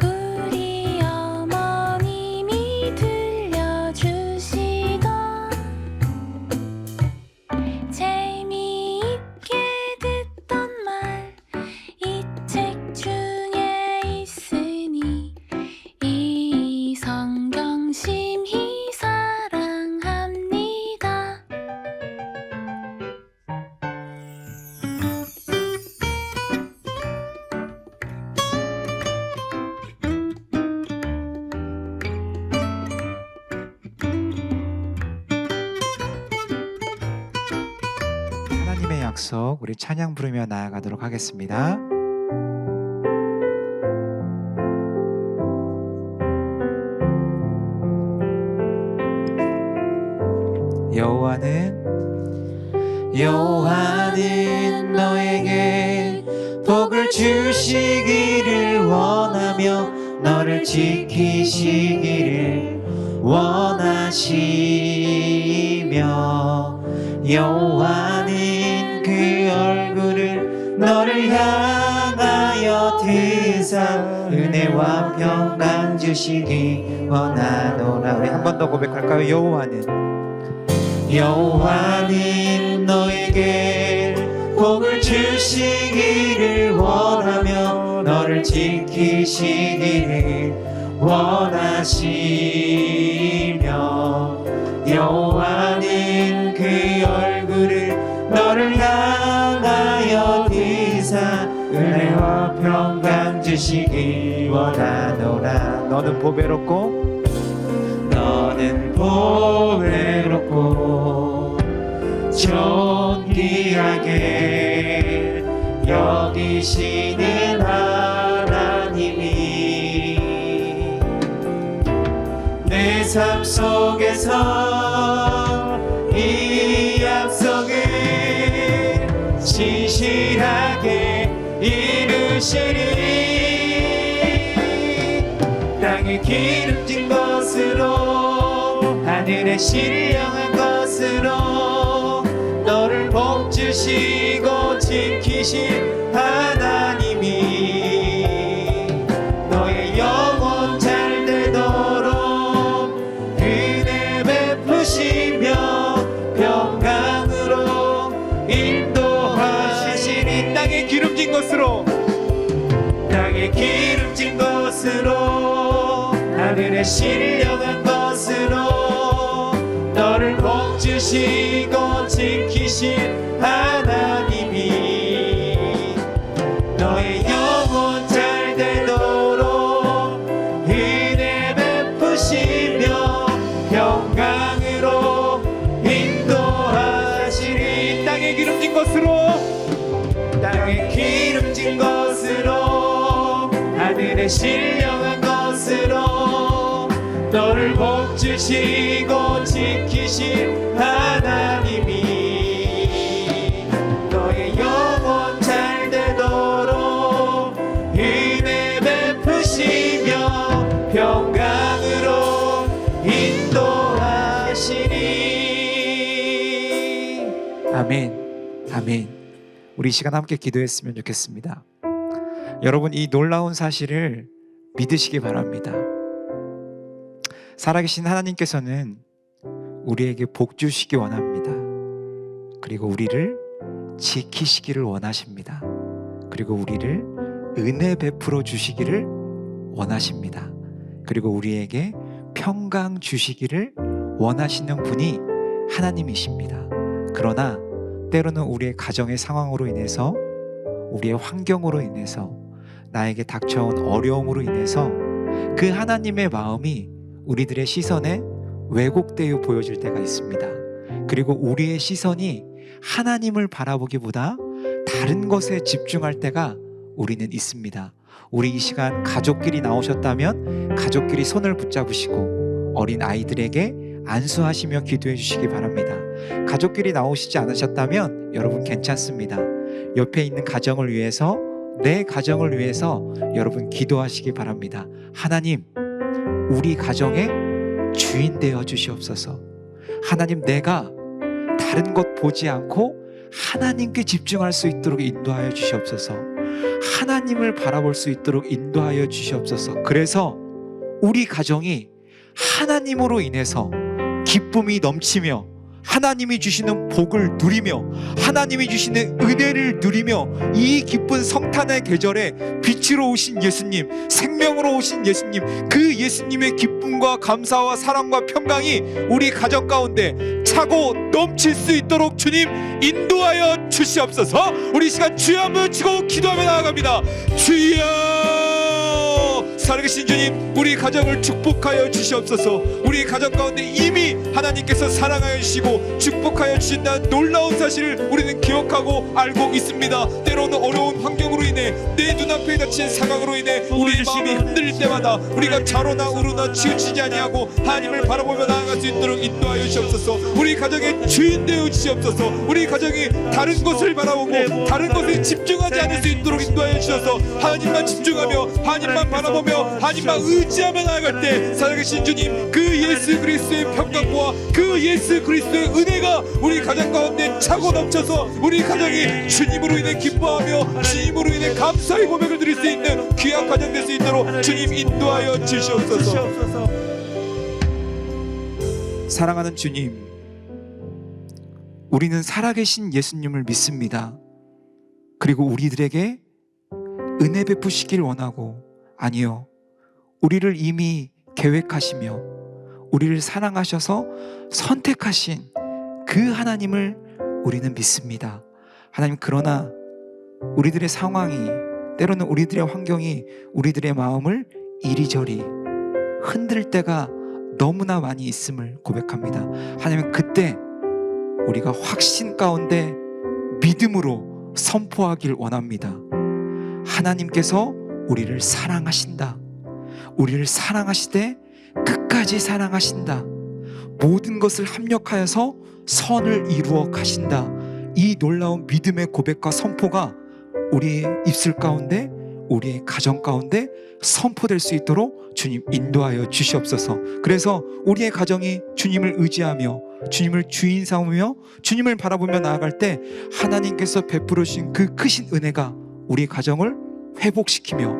우리 어머님이 들려주시던 재미있게 듣던 말 이 책 중에 있으니 이 성경 심히 사랑합니다. 하나님의 약속, 우리 찬양 부르며 나아가도록 하겠습니다. 여호와는 너에게 복을 주시기를 원하며 너를 지키시기를 원하시며 여호와는 그 얼굴을 너를 향하여 드사 은혜와 평강 주시기 원하노라. 우리 한 번 더 고백할까요? 여호와는 너에게 복을 주시기를 원하며 너를 지키시기를 원하시며 여호와는 그 얼굴을 너를 향하여 드사 은혜와 평강 주시기 원하노라. 너는 보배롭고 존귀하게 여기시는 하나님이 내 삶 속에서 이 약속을 진실하게 이루시리. 땅에 기름진 것으로 하늘에 신령한 것으로 너를 복주시고 지키신 하나님이 너의 영혼 잘 되도록 은혜 베푸시며 평강으로 인도하시니. 땅에 기름진 것으로 하늘에 신령한 것으로 너를 복주시고 지키신 하나님이 너의 영혼 잘 되도록 은혜 베푸시며 평강으로 인도하시리. 땅에 기름진 것으로 하늘의 신령한 것으로 너를 복주시고 지키실 하나님이 너의 영혼 잘 되도록 은혜 베푸시며 평강으로 인도하시니. 아멘. 아멘. 우리 이 시간 함께 기도했으면 좋겠습니다. 여러분, 이 놀라운 사실을 믿으시기 바랍니다. 살아계신 하나님께서는 우리에게 복 주시기 원합니다. 그리고 우리를 지키시기를 원하십니다. 그리고 우리를 은혜 베풀어 주시기를 원하십니다. 그리고 우리에게 평강 주시기를 원하시는 분이 하나님이십니다. 그러나 때로는 우리의 가정의 상황으로 인해서, 우리의 환경으로 인해서, 나에게 닥쳐온 어려움으로 인해서 그 하나님의 마음이 우리들의 시선에 왜곡되어 보여질 때가 있습니다. 그리고 우리의 시선이 하나님을 바라보기보다 다른 것에 집중할 때가 우리는 있습니다. 우리 이 시간 가족끼리 나오셨다면 가족끼리 손을 붙잡으시고 어린 아이들에게 안수하시며 기도해 주시기 바랍니다. 가족끼리 나오시지 않으셨다면 여러분 괜찮습니다. 옆에 있는 가정을 위해서, 내 가정을 위해서 여러분 기도하시기 바랍니다. 하나님, 우리 가정의 주인 되어 주시옵소서. 하나님, 내가 다른 것 보지 않고 하나님께 집중할 수 있도록 인도하여 주시옵소서. 하나님을 바라볼 수 있도록 인도하여 주시옵소서. 그래서 우리 가정이 하나님으로 인해서 기쁨이 넘치며 하나님이 주시는 복을 누리며 하나님이 주시는 은혜를 누리며 이 기쁜 성탄의 계절에 빛으로 오신 예수님, 생명으로 오신 예수님, 그 예수님의 기쁨과 감사와 사랑과 평강이 우리 가정 가운데 차고 넘칠 수 있도록 주님 인도하여 주시옵소서. 우리 시간 주여 한번 치고 기도하며 나아갑니다. 주여, 살아계신 주님, 우리 가정을 축복하여 주시옵소서. 우리 가정 가운데 이미 하나님께서 사랑하여 주시고 축복하여 주신다는 놀라운 사실을 우리는 기억하고 알고 있습니다. 때로는 어려운 환경으로 인해, 내 눈앞에 닥친 상황으로 인해 우리 마음이 흔들릴 때마다 우리가 좌로나 우로나 치우치지 아니하고 하나님을 바라보며 나아갈 수 있도록 인도하여 주시옵소서. 우리 가정의 주인 되어 주시옵소서. 우리 가정이 다른 것을 바라보고 다른 것에 집중하지 않을 수 있도록 인도하여 주셔서 하나님만 집중하며 하나님만 바라보며 하나님만 의지하며 나아갈 때 살아계신 주님, 그 예수 그리스도의 평강과 그 예수 그리스도의 은혜가 우리 가정 가운데 차고 넘쳐서 우리 가정이 주님으로 인해 기뻐하며 주님으로 인해 감사의 고백을 드릴 수 있는 귀한 가정 될 수 있도록 주님 인도하여 주시옵소서. 사랑하는 주님, 우리는 살아계신 예수님을 믿습니다. 그리고 우리들에게 은혜 베푸시길 원하고, 아니요, 우리를 이미 계획하시며 우리를 사랑하셔서 선택하신 그 하나님을 우리는 믿습니다. 하나님, 그러나 우리들의 상황이, 때로는 우리들의 환경이 우리들의 마음을 이리저리 흔들 때가 너무나 많이 있음을 고백합니다. 하나님, 그때 우리가 확신 가운데 믿음으로 선포하길 원합니다. 하나님께서 우리를 사랑하신다. 우리를 사랑하시되 끝까지 사랑하신다. 모든 것을 합력하여서 선을 이루어 가신다. 이 놀라운 믿음의 고백과 선포가 우리의 입술 가운데, 우리의 가정 가운데 선포될 수 있도록 주님 인도하여 주시옵소서. 그래서 우리의 가정이 주님을 의지하며 주님을 주인 삼으며 주님을 바라보며 나아갈 때 하나님께서 베풀어 주신 그 크신 은혜가 우리 가정을 회복시키며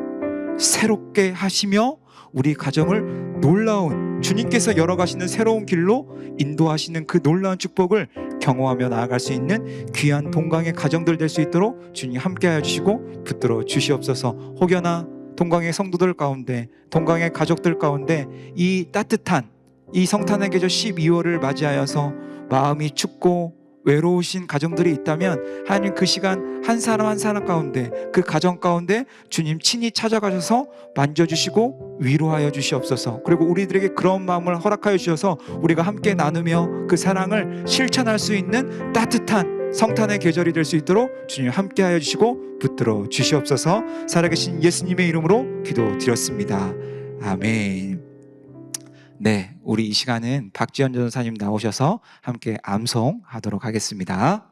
새롭게 하시며 우리 가정을 놀라운, 주님께서 열어가시는 새로운 길로 인도하시는 그 놀라운 축복을 경험하며 나아갈 수 있는 귀한 동강의 가정들 될 수 있도록 주님 함께하여 주시고 붙들어 주시옵소서. 혹여나 동강의 성도들 가운데, 동강의 가족들 가운데 이 따뜻한 이 성탄의 계절 12월을 맞이하여서 마음이 춥고 외로우신 가정들이 있다면 하나님, 그 시간 한 사람 한 사람 가운데, 그 가정 가운데 주님 친히 찾아가셔서 만져주시고 위로하여 주시옵소서. 그리고 우리들에게 그런 마음을 허락하여 주셔서 우리가 함께 나누며 그 사랑을 실천할 수 있는 따뜻한 성탄의 계절이 될 수 있도록 주님 함께하여 주시고 붙들어 주시옵소서. 살아계신 예수님의 이름으로 기도드렸습니다. 아멘. 네, 우리 이 시간은 박지연 전도사님 나오셔서 함께 암송하도록 하겠습니다.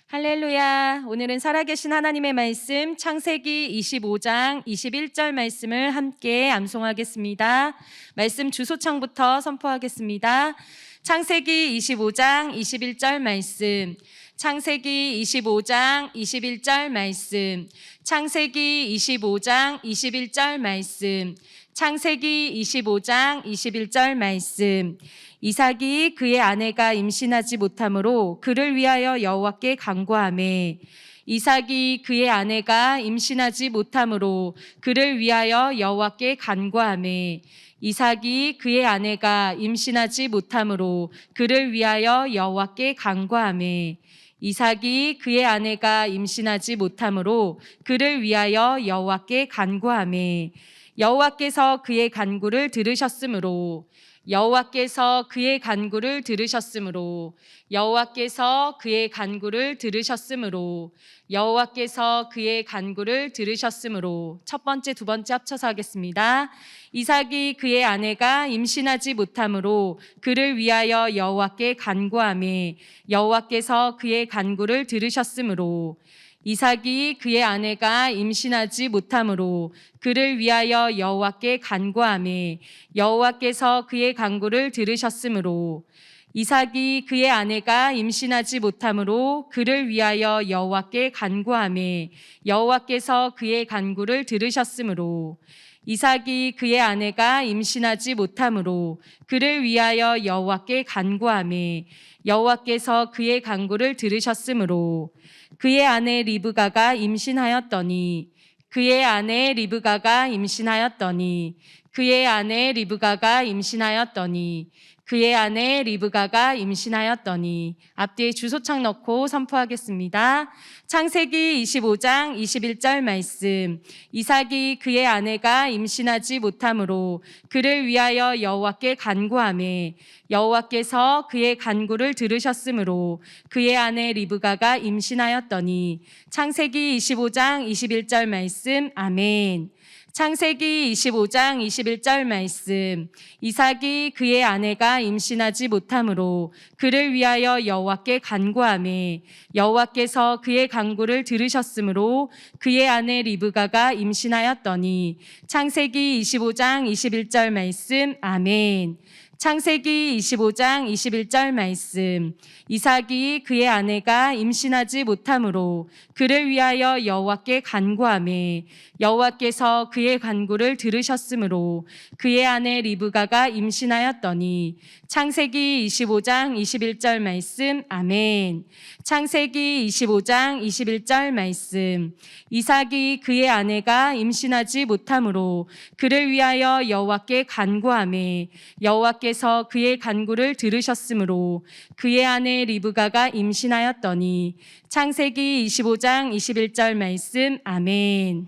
할렐루야. 오늘은 살아계신 하나님의 말씀 창세기 25장 21절 말씀을 함께 암송하겠습니다. 말씀 주소창부터 선포하겠습니다. 창세기 25장 21절 말씀, 창세기 25장 21절 말씀, 창세기 25장 21절 말씀, 창세기 25장 21절 말씀. 이삭이 그의 아내가 임신하지 못하므로 그를 위하여 여호와께 간구하매, 이삭이 그의 아내가 임신하지 못하므로 그를 위하여 여호와께 간구하매, 이삭이 그의 아내가 임신하지 못하므로 그를 위하여 여호와께 간구하매, 이삭이 그의 아내가 임신하지 못하므로 그를 위하여 여호와께 간구하매, 여호와께서 그의 간구를 들으셨으므로, 여호와께서 그의 간구를 들으셨으므로, 여호와께서 그의 간구를 들으셨으므로, 여호와께서 그의 간구를 들으셨으므로. 첫 번째, 두 번째 합쳐서 하겠습니다. 이삭이 그의 아내가 임신하지 못하므로 그를 위하여 여호와께 간구하매, 여호와께서 그의 간구를 들으셨으므로, 이삭이 그의 아내가 임신하지 못하므로 그를 위하여 여호와께 간구하매, 여호와께서 그의 간구를 들으셨으므로, 이삭이 그의 아내가 임신하지 못하므로 그를 위하여 여호와께 간구하매, 여호와께서 그의 간구를 들으셨으므로, 이삭이 그의 아내가 임신하지 못하므로 그를 위하여 여호와께 간구하매, 여호와께서 그의 간구를 들으셨으므로, 그의 아내 리브가가 임신하였더니, 그의 아내 리브가가 임신하였더니, 그의 아내 리브가가 임신하였더니, 그의 아내 리브가가 임신하였더니. 앞뒤에 주소창 넣고 선포하겠습니다. 창세기 25장 21절 말씀, 이삭이 그의 아내가 임신하지 못하므로 그를 위하여 여호와께 간구하매, 여호와께서 그의 간구를 들으셨으므로 그의 아내 리브가가 임신하였더니. 창세기 25장 21절 말씀. 아멘. 창세기 25장 21절 말씀, 이삭이 그의 아내가 임신하지 못하므로 그를 위하여 여호와께 간구하매, 여호와께서 그의 간구를 들으셨으므로 그의 아내 리브가가 임신하였더니. 창세기 25장 21절 말씀. 아멘. 창세기 25장 21절 말씀, 이삭이 그의 아내가 임신하지 못하므로 그를 위하여 여호와께 간구하매, 여호와께서 그의 간구를 들으셨으므로 그의 아내 리브가가 임신하였더니. 창세기 25장 21절 말씀. 아멘. 창세기 25장 21절 말씀, 이삭이 그의 아내가 임신하지 못하므로 그를 위하여 여호와께 간구하매, 여호와께서 그의 간구를 들으셨으므로 그의 아내 리브가가 임신하였더니. 창세기 25장 21절 말씀. 아멘.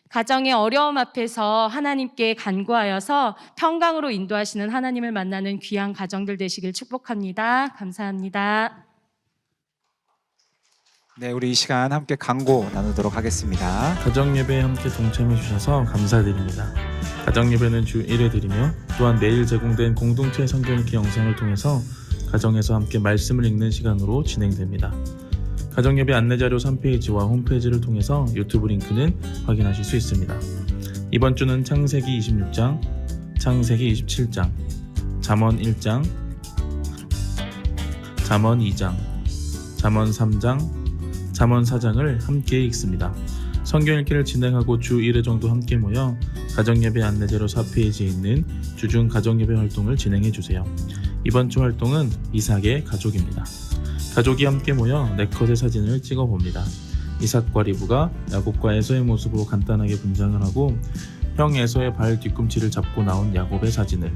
가정의 어려움 앞에서 하나님께 간구하여서 평강으로 인도하시는 하나님을 만나는 귀한 가정들 되시길 축복합니다. 감사합니다. 네, 우리 이 시간 함께 강고 나누도록 하겠습니다. 가정 예배에 함께 동참해 주셔서 감사드립니다. 가정 예배는 주 1회 드리며 또한 매일 제공된 공동체 성경 읽기 영상을 통해서 가정에서 함께 말씀을 읽는 시간으로 진행됩니다. 가정 예배 안내 자료 3페이지와 홈페이지를 통해서 유튜브 링크는 확인하실 수 있습니다. 이번 주는 창세기 26장, 창세기 27장, 잠언 1장, 잠언 2장, 잠언 3장, 잠언 4장을 함께 읽습니다. 성경 읽기를 진행하고 주 1회 정도 함께 모여 가정예배 안내자료 4페이지에 있는 주중 가정예배 활동을 진행해 주세요. 이번 주 활동은 이삭의 가족입니다. 가족이 함께 모여 4컷의 사진을 찍어봅니다. 이삭과 리브가 야곱과 에서의 모습으로 간단하게 분장을 하고 형 에서의 발 뒤꿈치를 잡고 나온 야곱의 사진을,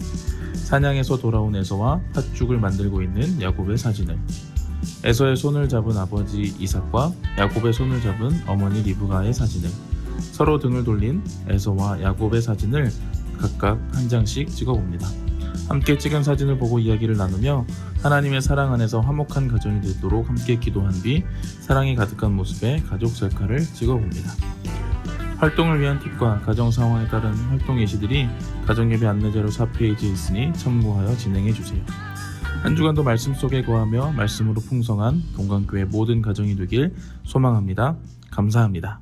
사냥에서 돌아온 에서와 팥죽을 만들고 있는 야곱의 사진을, 에서의 손을 잡은 아버지 이삭과 야곱의 손을 잡은 어머니 리브가의 사진을, 서로 등을 돌린 에서와 야곱의 사진을 각각 한 장씩 찍어봅니다. 함께 찍은 사진을 보고 이야기를 나누며 하나님의 사랑 안에서 화목한 가정이 되도록 함께 기도한 뒤 사랑이 가득한 모습의 가족 셀카를 찍어봅니다. 활동을 위한 팁과 가정 상황에 따른 활동 예시들이 가정예배 안내자료 4페이지에 있으니 참고하여 진행해 주세요. 한 주간도 말씀 속에 거하며 말씀으로 풍성한 동강교회 모든 가정이 되길 소망합니다. 감사합니다.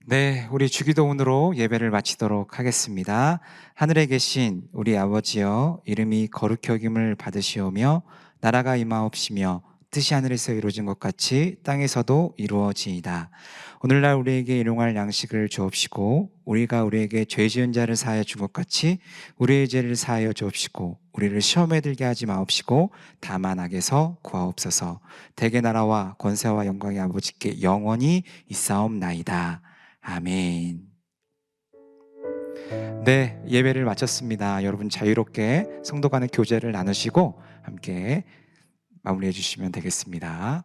네, 우리 주기도문으로 예배를 마치도록 하겠습니다. 하늘에 계신 우리 아버지여, 이름이 거룩히 여김을 받으시오며 나라가 임하옵시며 뜻이 하늘에서 이루어진 것 같이 땅에서도 이루어지이다. 오늘날 우리에게 일용할 양식을 주옵시고 우리가 우리에게 죄 지은 자를 사하여 준 것 같이 우리의 죄를 사하여 주옵시고 우리를 시험에 들게 하지 마옵시고 다만 악에서 구하옵소서. 대개 나라와 권세와 영광의 아버지께 영원히 있사옵나이다. 아멘. 네, 예배를 마쳤습니다. 여러분 자유롭게 성도 간의 교제를 나누시고 함께 마무리해 주시면 되겠습니다.